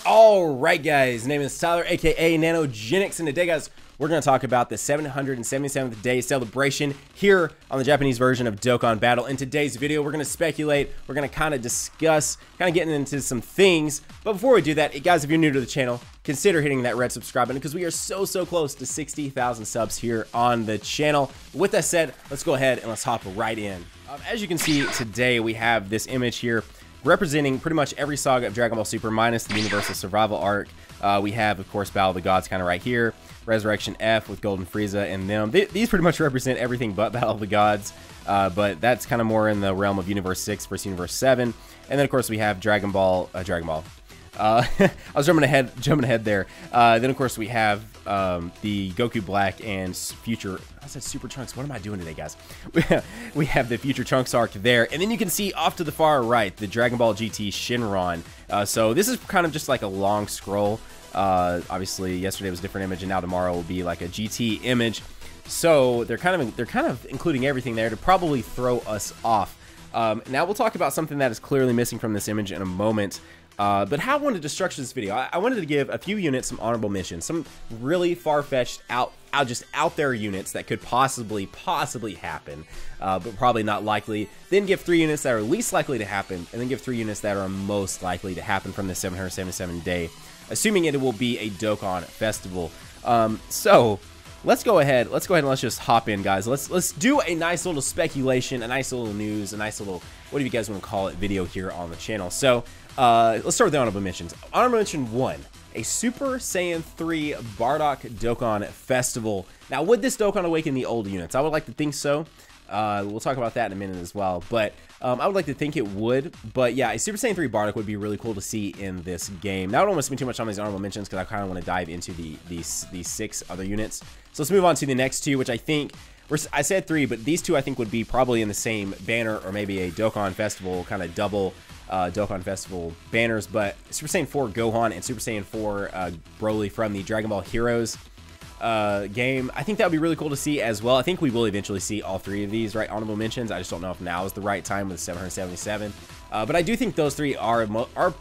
Alright guys, name is Tyler aka Nanogenix, and today guys we're going to talk about the 777th day celebration here on the Japanese version of Dokkan Battle. In today's video we're going to speculate, we're going to kind of discuss, getting into some things, but before we do that, guys, if you're new to the channel, consider hitting that red subscribe button because we are so close to 60,000 subs here on the channel. With that said, let's go ahead and let's hop right in. As you can see today, we have this image here representing pretty much every saga of Dragon Ball Super minus the Universal Survival Arc. We have, of course, Battle of the Gods kind of right here, Resurrection F with Golden Frieza and them. These pretty much represent everything but Battle of the Gods, but that's kind of more in the realm of Universe 6 versus Universe 7. And then, of course, we have Dragon Ball. I was jumping ahead there. Then, of course, we have the Goku Black and Future. I said Super Trunks. What am I doing today, guys? We have the Future Trunks arc there. And then you can see off to the far right, the Dragon Ball GT Shinron. So this is kind of just like a long scroll. Obviously, yesterday was a different image, and now tomorrow will be like a GT image. So they're kind of including everything there to probably throw us off. Now we'll talk about something that is clearly missing from this image in a moment. But how I wanted to structure this video, I wanted to give a few units some honorable mentions, some really far-fetched, just out there units that could possibly happen, but probably not likely. Then give 3 units that are least likely to happen, and then give 3 units that are most likely to happen from the 777 day, assuming it will be a Dokkan Festival. So let's go ahead and let's just hop in, guys. Let's do a nice little speculation, a nice little news, a nice little, what do you guys want to call it, video here on the channel. So let's start with the honorable mentions. Honorable mention 1, a Super Saiyan 3 Bardock Dokkan Festival. Now, would this Dokkan awaken the old units? I would like to think so. We'll talk about that in a minute as well, but I would like to think it would. But yeah, a Super Saiyan 3 Bardock would be really cool to see in this game. Now, I don't want to spend too much on these honorable mentions because I kind of want to dive into these 6 other units. So let's move on to the next 2, which I think, I said 3, but these 2 I think would be probably in the same banner, or maybe a Dokkan Festival, kind of double Dokkan Festival banners. But Super Saiyan 4 Gohan and Super Saiyan 4 Broly from the Dragon Ball Heroes game. I think that would be really cool to see as well. I think we will eventually see all 3 of these, right? Honorable mentions. I just don't know if now is the right time with 777. But I do think those 3 are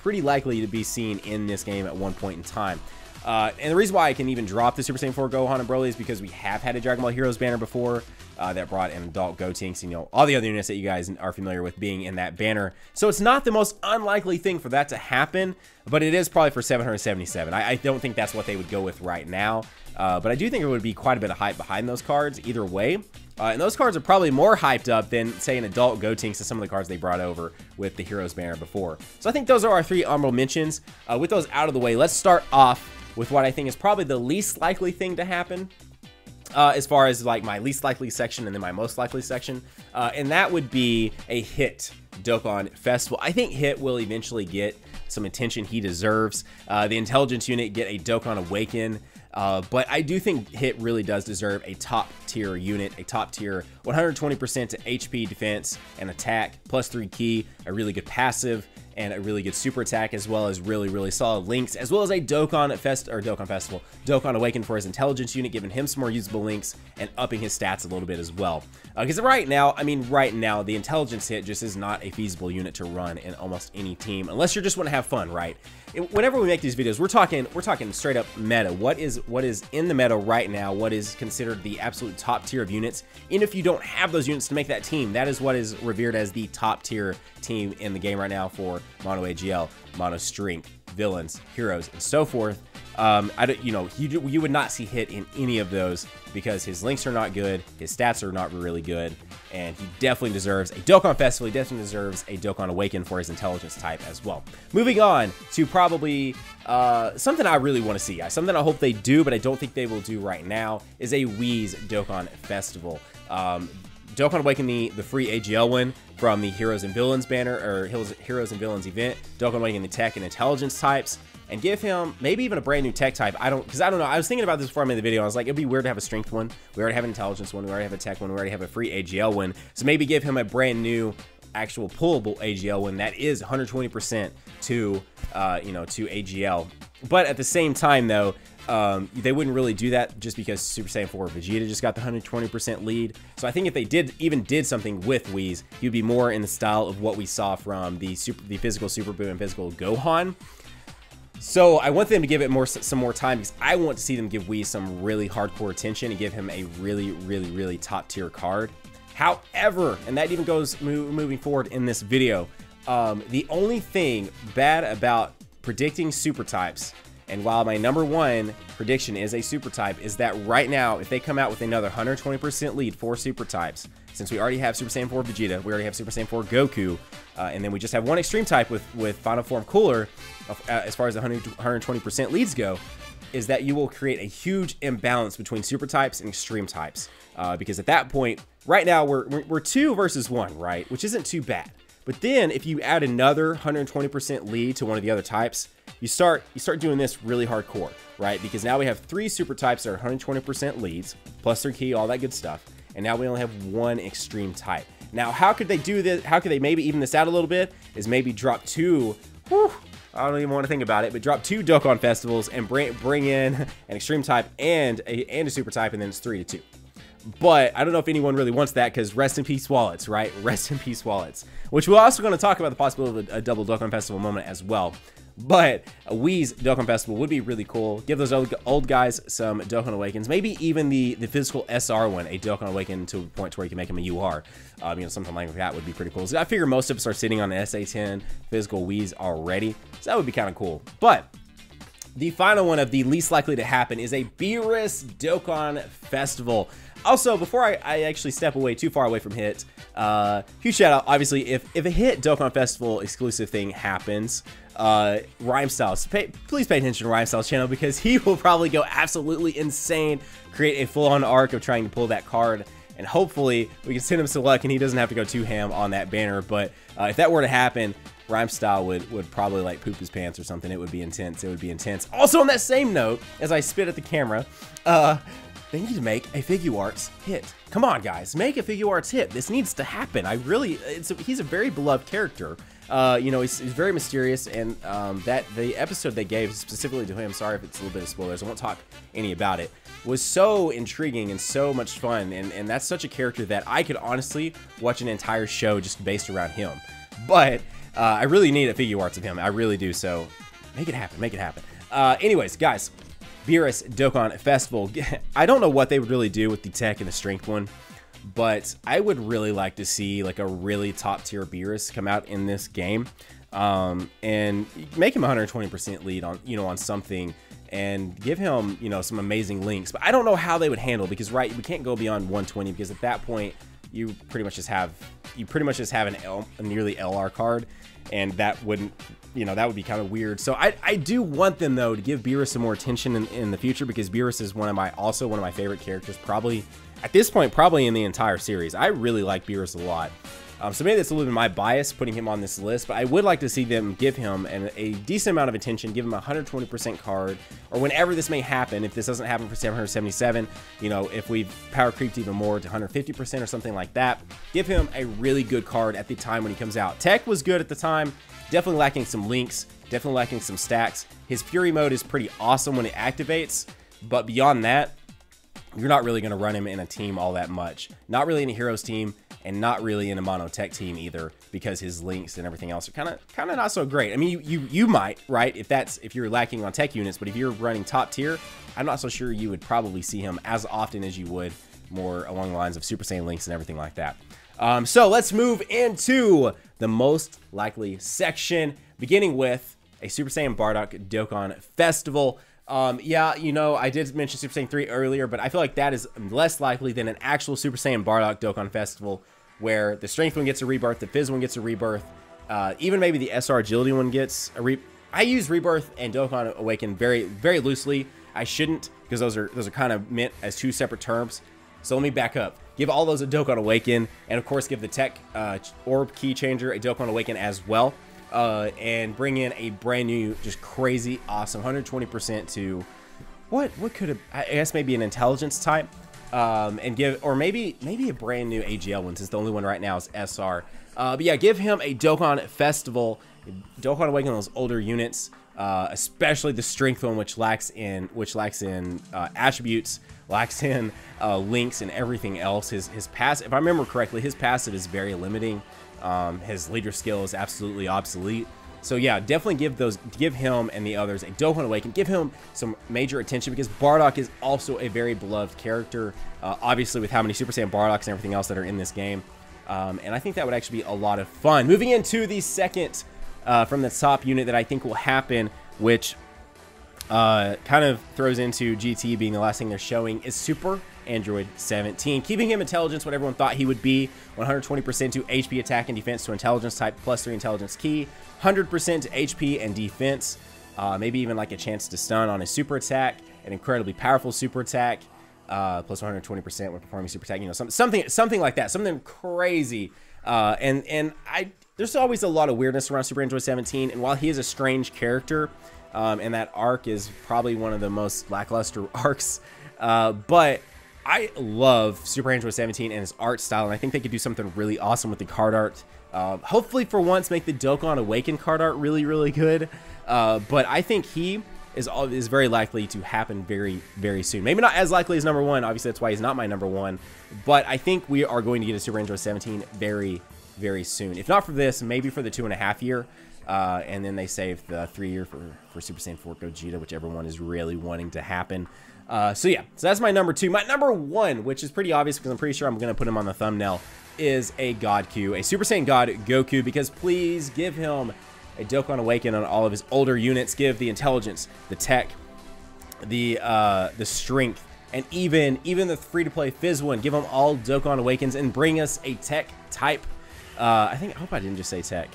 pretty likely to be seen in this game at one point in time. And the reason why I can even drop the Super Saiyan 4 Gohan and Broly is because we have had a Dragon Ball Heroes banner before that brought an adult Gotenks, and all the other units that you guys are familiar with being in that banner. So it's not the most unlikely thing for that to happen, but it is probably for 777. I don't think that's what they would go with right now, but I do think there would be quite a bit of hype behind those cards either way. And those cards are probably more hyped up than, say, an adult Gotenks to some of the cards they brought over with the Heroes banner before. So I think those are our 3 honorable mentions. With those out of the way, let's start off with what I think is probably the least likely thing to happen, as far as like my least likely section and then my most likely section, and that would be a Hit Dokkan Festival. I think Hit will eventually get some attention he deserves. The intelligence unit get a Dokkan Awaken, but I do think Hit really does deserve a top tier unit, a top tier 120% to HP defense and attack, plus 3 key, a really good passive, and a really good super attack, as well as really solid links, as well as a Dokkan Awaken for his intelligence unit, giving him some more usable links and upping his stats a little bit as well. Because right now, the intelligence hit just is not a feasible unit to run in almost any team, unless you just want to have fun, right? Whenever we make these videos, we're talking straight up meta. What is in the meta right now? What is considered the absolute top tier of units? And if you don't have those units to make that team, that is what is revered as the top tier team in the game right now for Mono AGL, Mono Strength, Villains, Heroes, and so forth. You would not see Hit in any of those because his links are not good, his stats are not really good, and he definitely deserves a Dokkan Festival. He definitely deserves a Dokkan Awaken for his intelligence type as well. Moving on to probably something I really want to see, guys. Something I hope they do, but I don't think they will do right now, is a Whis Dokkan Festival. Dokkan Awaken the free AGL one from the Heroes and Villains banner, or Heroes and Villains event. Dokkan Awaken the tech and intelligence types, and give him maybe even a brand new tech type. I don't know. I was thinking about this before I made the video. I was like, it'd be weird to have a strength one. We already have an intelligence one. We already have a tech one. We already have a free AGL one. So maybe give him a brand new actual pullable AGL one that is 120% to AGL. But at the same time, though, they wouldn't really do that just because Super Saiyan 4 Vegeta just got the 120% lead. So I think if they did something with Whis, he would be more in the style of what we saw from the physical Super Buu and physical Gohan. So I want them to give it some more time because I want to see them give Whis some really hardcore attention and give him a really top tier card. However, and that even goes moving forward in this video, the only thing bad about predicting super types, and while my #1 prediction is a super type, is that right now, if they come out with another 120% lead for super types, since we already have Super Saiyan 4 Vegeta, we already have Super Saiyan 4 Goku, and then we just have one extreme type with Final Form Cooler, as far as the 120% leads go, is that you will create a huge imbalance between super types and extreme types. Because at that point, right now, we're 2 versus 1, right? Which isn't too bad. But then if you add another 120% lead to one of the other types, you start doing this really hardcore, right? Because now we have 3 super types that are 120% leads, plus their key, all that good stuff. And now we only have 1 extreme type. Now, how could they do this? How could they maybe even this out a little bit? Is maybe drop 2, I don't even want to think about it, but drop 2 Dokkan Festivals and bring in an extreme type and a super type, and then it's 3-2. But I don't know if anyone really wants that, because rest in peace wallets, right? Rest in peace wallets. Which we're also going to talk about the possibility of a double Dokkan Festival moment as well. But a Whis Dokkan Festival would be really cool. Give those old guys some Dokkan Awakens. Maybe even the physical SR one, a Dokkan Awaken to a point where you can make him a UR. You know, something like that would be pretty cool. So I figure most of us are sitting on an SA10 physical Whis already. So that would be kind of cool. But the final one of the least likely to happen is a Beerus Dokkan Festival. Also, before I actually step away too far away from Hit, huge shout out, obviously, if a Hit Dokkan Festival exclusive thing happens, Rhymestyles, please pay attention to Rhymestyles' channel, because he will probably go absolutely insane, create a full-on arc of trying to pull that card, and hopefully we can send him some luck and he doesn't have to go too ham on that banner. But if that were to happen, Rhymestyle would probably like poop his pants or something. It would be intense. It would be intense. Also, on that same note, as I spit at the camera, they need to make a Figuarts Hit. Come on, guys, make a Figuarts Hit. This needs to happen. He's a very beloved character. You know, he's very mysterious, and that the episode they gave specifically to him, sorry if it's a little bit of spoilers, I won't talk any about it, was so intriguing and so much fun, and that's such a character that I could honestly watch an entire show just based around him. But I really need a Figuarts of him. I really do, so make it happen, make it happen. Anyways, guys, Beerus Dokkan Festival. I don't know what they would really do with the tech and the strength one, but I would really like to see like a really top tier Beerus come out in this game, and make him 120% lead on, you know, on something, and give him, you know, some amazing links. But I don't know how they would handle, because we can't go beyond 120, because at that point you pretty much just have a nearly LR card, and that wouldn't, you know, that would be kind of weird. So I do want them though to give Beerus some more attention in the future, because Beerus is also one of my favorite characters, probably at this point, probably in the entire series. I really like Beerus a lot. So maybe that's a little bit my bias putting him on this list, but I would like to see them give him a decent amount of attention, give him a 120% card, or whenever this may happen. If this doesn't happen for 777, you know, if we've power creeped even more to 150% or something like that, give him a really good card at the time when he comes out. Tech was good at the time, definitely lacking some links, definitely lacking some stacks. His Fury mode is pretty awesome when it activates, but beyond that, you're not really going to run him in a team all that much. Not really in a heroes team, and not really in a mono tech team either, because his links and everything else are kind of not so great. I mean, you might, right, if you're lacking on tech units, but if you're running top tier, I'm not so sure you would probably see him as often as you would more along the lines of Super Saiyan links and everything like that. So let's move into the most likely section, beginning with a Super Saiyan Bardock Dokkan Festival. Yeah, you know, I did mention Super Saiyan 3 earlier, but I feel like that is less likely than an actual Super Saiyan Bardock Dokkan Festival, where the Strength one gets a rebirth, the Fizz one gets a rebirth, even maybe the SR Agility one gets a I use Rebirth and Dokkan Awaken very, very loosely. I shouldn't, because those are kind of meant as two separate terms. So let me back up. Give all those a Dokkan Awaken, and of course give the Tech Orb Key Changer a Dokkan Awaken as well. And bring in a brand new, just crazy, awesome 120% to what could have, I guess maybe an intelligence type, and give, or maybe a brand new AGL one, since the only one right now is SR. But yeah, give him a Dokkan Festival, Dokkan Awaken those older units, especially the Strength one, which lacks in attributes, lacks in links and everything else. His passive, if I remember correctly, his passive is very limiting. His leader skill is absolutely obsolete. So yeah, definitely give him and the others a Dokkan Awaken. Give him some major attention because Bardock is also a very beloved character, obviously with how many Super Saiyan Bardocks and everything else that are in this game. And I think that would actually be a lot of fun. Moving into the second from the top unit that I think will happen, which kind of throws into GT being the last thing they're showing, is Super Android 17. Keeping him intelligence, what everyone thought he would be, 120% to HP, attack, and defense to intelligence type, +3 intelligence key, 100% to HP and defense, maybe even like a chance to stun on his super attack, an incredibly powerful super attack, plus 120% when performing super attack, you know, something like that, something crazy. There's always a lot of weirdness around Super Android 17, and while he is a strange character, and that arc is probably one of the most lackluster arcs, but I love Super Android 17 and his art style, and I think they could do something really awesome with the card art. Hopefully for once make the Dokkan Awaken card art really, really good. But I think he is very likely to happen very, very soon. Maybe not as likely as number 1. Obviously, that's why he's not my number 1. But I think we are going to get a Super Android 17 very, very soon. If not for this, maybe for the 2.5 year. And then they save the 3 year for Super Saiyan 4 Gogeta, which everyone is really wanting to happen. So yeah, so that's my number 2. My number 1, which is pretty obvious because I'm pretty sure I'm going to put him on the thumbnail, is a God Q, a Super Saiyan God Goku, because please give him a Dokkan Awaken on all of his older units. Give the intelligence, the tech, the strength, and even the free-to-play Fizz one. Give them all Dokkan Awakens and bring us a tech type. I hope I didn't just say tech.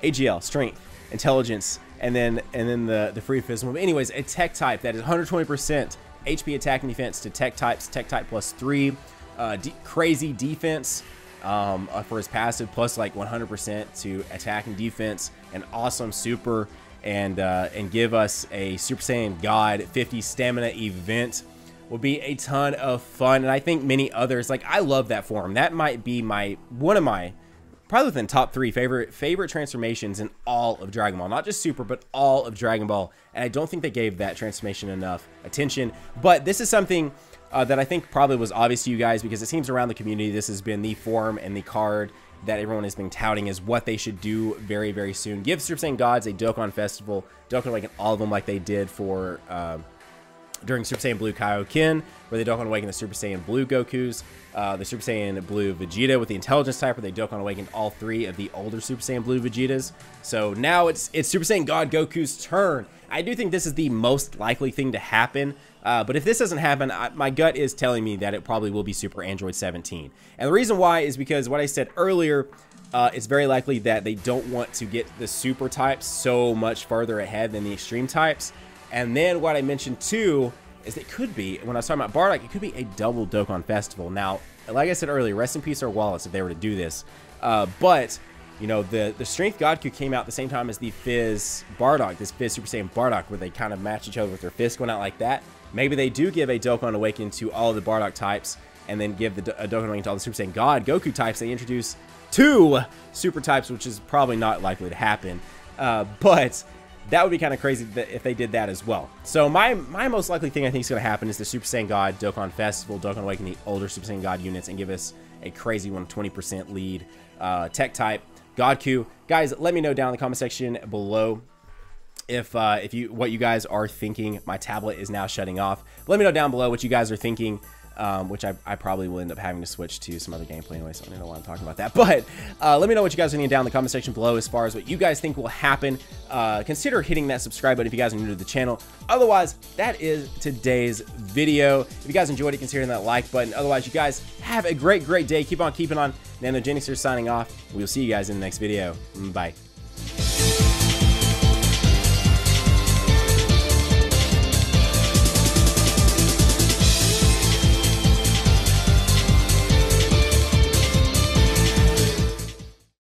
AGL, strength, intelligence, and then the free Fizz one. But anyways, a tech type that is 120% HP, attack, and defense to tech types. Tech type +3, crazy defense for his passive, plus like 100% to attack and defense, an awesome super, and give us a Super Saiyan God 50 stamina event. Will be a ton of fun, and I think many others. Like, I love that form. That might be one of my probably within top 3 favorite transformations in all of Dragon Ball. Not just Super, but all of Dragon Ball. And I don't think they gave that transformation enough attention. But this is something that I think probably was obvious to you guys, because it seems around the community this has been the form and the card that everyone has been touting is what they should do very, very soon. Give Super Saiyan Gods a Dokkan Festival, Dokkan Awaken all of them like they did for during Super Saiyan Blue Kaioken, where they Dokkan Awaken the Super Saiyan Blue Gokus, the Super Saiyan Blue Vegeta with the Intelligence type, where they Dokkan Awakened all 3 of the older Super Saiyan Blue Vegetas. So now it's Super Saiyan God Goku's turn. I do think this is the most likely thing to happen, but if this doesn't happen, my gut is telling me that it probably will be Super Android 17. And the reason why is because what I said earlier, it's very likely that they don't want to get the Super types so much further ahead than the Extreme types. And then what I mentioned too is it could be, when I was talking about Bardock, it could be a double Dokkan Festival. Now, like I said earlier, rest in peace our Wallace if they were to do this. But, you know, the Strength Godku came out at the same time as the Fizz Bardock, this Fizz Super Saiyan Bardock, where they kind of match each other with their fists going out like that. Maybe they do give a Dokkan Awaken to all of the Bardock types, and then give a Dokkan Awaken to all the Super Saiyan God Goku types. They introduce 2 Super types, which is probably not likely to happen. But that would be kind of crazy if they did that as well. So my most likely thing I think is going to happen is the Super Saiyan God Dokkan Festival, Dokkan Awaken the older Super Saiyan God units, and give us a crazy 120% lead tech type God Q. Guys, let me know down in the comment section below if what you guys are thinking. My tablet is now shutting off. Let me know down below what you guys are thinking. Which I probably will end up having to switch to some other gameplay anyway, so I don't know why I'm talking about that. But let me know what you guys are thinking down in the comment section below as far as what you guys think will happen. Consider hitting that subscribe button if you guys are new to the channel. Otherwise, that is today's video. If you guys enjoyed it, consider hitting that like button. Otherwise, you guys have a great day. Keep on keeping on. Nanogenix here signing off. We'll see you guys in the next video. Bye.